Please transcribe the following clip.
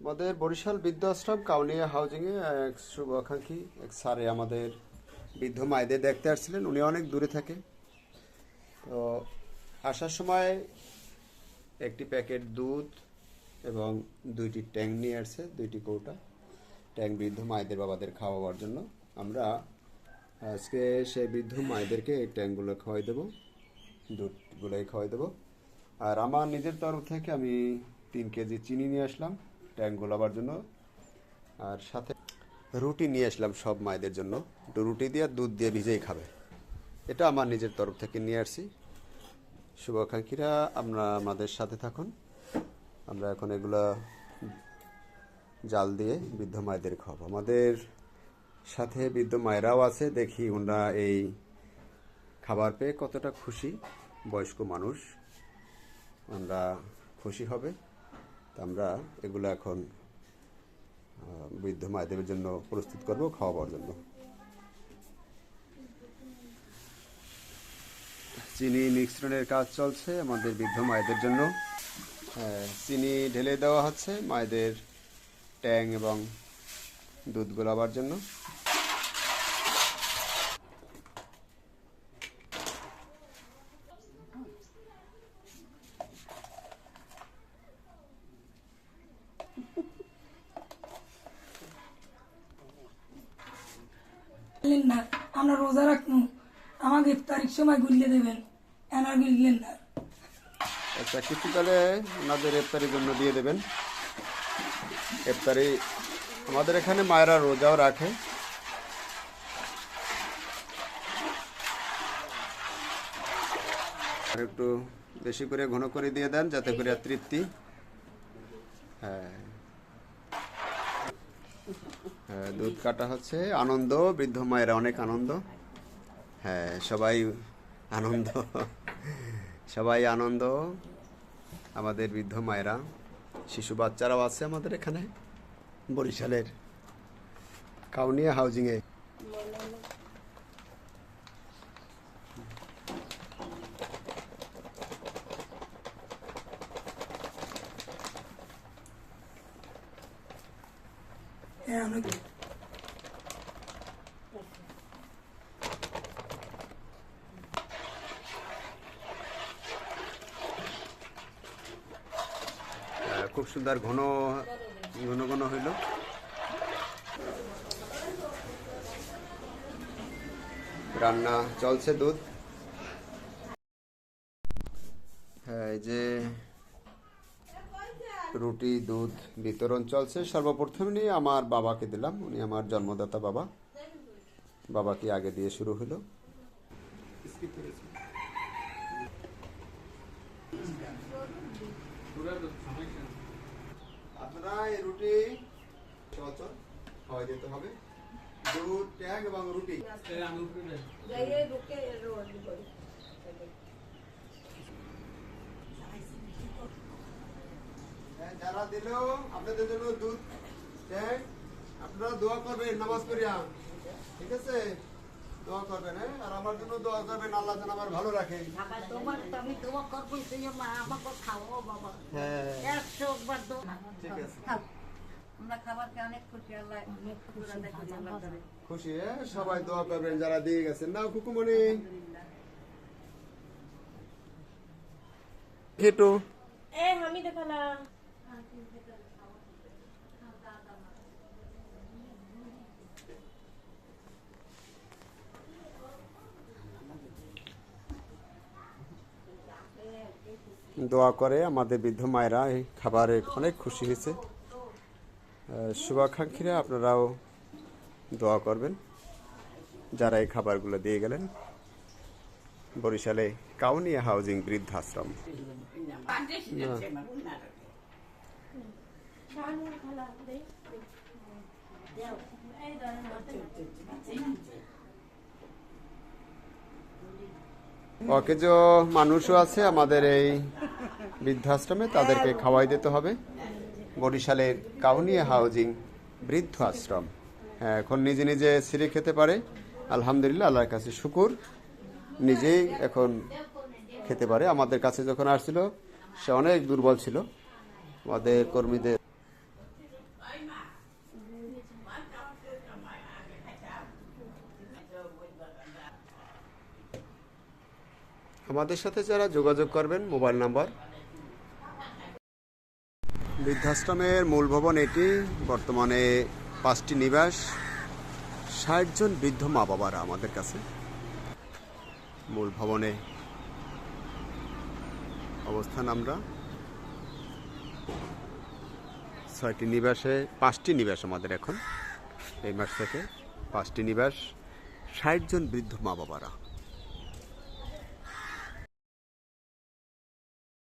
আমাদের বরিশাল বৃদ্ধাশ্রম কাউনিয়া হাউজিংয়ে এক শুভাকাঙ্ক্ষী এক স্যারে আমাদের বৃদ্ধ মায়েদের দেখতে আসছিলেন। উনি অনেক দূরে থাকে। তো আসার সময় একটি প্যাকেট দুধ এবং 2টি ট্যাং নিয়ে আসছে, 2টি কৌটা ট্যাং বৃদ্ধ মায়েদের বাবাদের খাওয়াবার জন্য। আমরা আজকে সেই বৃদ্ধ মায়েদেরকে এই ট্যাংগুলো খাওয়াই দেবো, দুধগুলোই খাওয়াই দেবো। আর আমার নিজের তরফ থেকে আমি 3 কেজি চিনি নিয়ে আসলাম ট্যাং গোলাবার জন্য, আর সাথে রুটি নিয়ে আসলাম সব মায়েদের জন্য। একটু রুটি দিয়ে দুধ দিয়ে ভিজেই খাবে, এটা আমার নিজের তরফ থেকে নিয়ে আসছি। শুভাকাঙ্ক্ষীরা আমরা আমাদের সাথে থাকুন। আমরা এখন এগুলা জাল দিয়ে বৃদ্ধ মায়েদের খাওয়াবো। আমাদের সাথে বৃদ্ধ মায়েরাও আছে, দেখি ওনারা এই খাবার পেয়ে কতটা খুশি। বয়স্ক মানুষ, আমরা খুশি হবে। আমরা এগুলো এখন বৃদ্ধ মায়েদের জন্য প্রস্তুত করব খাওয়াবার জন্য। চিনি মিশ্রণের কাজ চলছে আমাদের বৃদ্ধ মায়েদের জন্য। চিনি ঢেলে দেওয়া হচ্ছে মায়েদের ট্যাং এবং দুধ গোলাবার জন্য। না আমরা রোজা রাখবো, আমাকে ইফতারির সময় গুলিয়ে দেবেন, এনার গিললেন না। আচ্ছা, কিছুকালে ওনাদের ইফতারির জন্য দিয়ে দেবেন। ইফতারি আমাদের এখানে মায়েরা রোজাও রাখে। আর একটু বেশি করে ঘন করে দিয়ে দেন যাতে করে তৃপ্তি। হ্যাঁ, দুধ কাটা হচ্ছে, আনন্দ, বৃদ্ধ মায়েরা অনেক আনন্দ। হ্যাঁ, সবাই আনন্দ, সবাই আনন্দ। আমাদের বৃদ্ধ মায়েরা, শিশু বাচ্চারাও আছে আমাদের এখানে বরিশালের কাউনিয়া হাউজিংয়ে। খুব সুন্দর ঘন ঘন ঘন হইল। রান্না চলছে, দুধ। হ্যাঁ, এই যে রুটি দুধ বিতরণ চলছে। সর্বপ্রথমে আমার বাবাকে দিলাম, উনি আমার জন্মদাতা বাবা। বাবাকে আগে দিয়ে শুরু হলো। আপনারা এই রুটি চল খাওয়াই দিতে হবে, দুধ ট্যাং এবং রুটি। যারা দিল আপনাদের জন্য দুধ ট্যাং, আপনারা দোয়া করবেন নামাজ পড়িয়া, ঠিক আছে? দোয়া করবেন, হ্যাঁ, আর আমার জন্য দোয়া করবেন, আল্লাহ যেন আমার ভালো রাখে। আমি দোয়া করবো, তুই আমাকে খাওয়াও বাবা। হ্যাঁ, 100 বার দোয়া। ঠিক আছে। আমরা খাবারকে অনেক খুশি, আল্লাহ খুশি, হ্যাঁ, সবাই দোয়া করবেন যারা দিয়ে গেছেন। নাও কুকুমনি খেটু আমি দেখালা দোয়া করে আমাদের বৃদ্ধ মায়েরা এই খাবারে অনেক খুশি হয়েছে। শুভাকাঙ্ক্ষীরা আপনারাও দোয়া করবেন যারা এই খাবারগুলো দিয়ে গেলেন। বরিশালে কাউনিয়া হাউজিং বৃদ্ধাশ্রম। অকেজ মানুষও আছে আমাদের এই বৃদ্ধাশ্রমে, তাদেরকে খাওয়াই দিতে হবে। বরিশালের কাউনিয়া হাউজিং বৃদ্ধাশ্রম। হ্যাঁ, এখন নিজে নিজে ছিঁড়ে খেতে পারে, আলহামদুলিল্লাহ, আল্লাহর কাছে শুকুর। নিজেই এখন খেতে পারে। আমাদের কাছে যখন আসছিল সে অনেক দুর্বল ছিল। আমাদের কর্মীদের আমাদের সাথে যারা যোগাযোগ করবেন মোবাইল নাম্বার। বৃদ্ধাশ্রমের মূল ভবন এটি। বর্তমানে 5টি নিবাস, 60 জন বৃদ্ধ মা বাবারা আমাদের কাছে। মূল ভবনে অবস্থান আমরা। 6টি নিবাসে 5টি নিবাস আমাদের এখন। এই মাস থেকে 5টি নিবাস, 60 জন বৃদ্ধ মা বাবারা।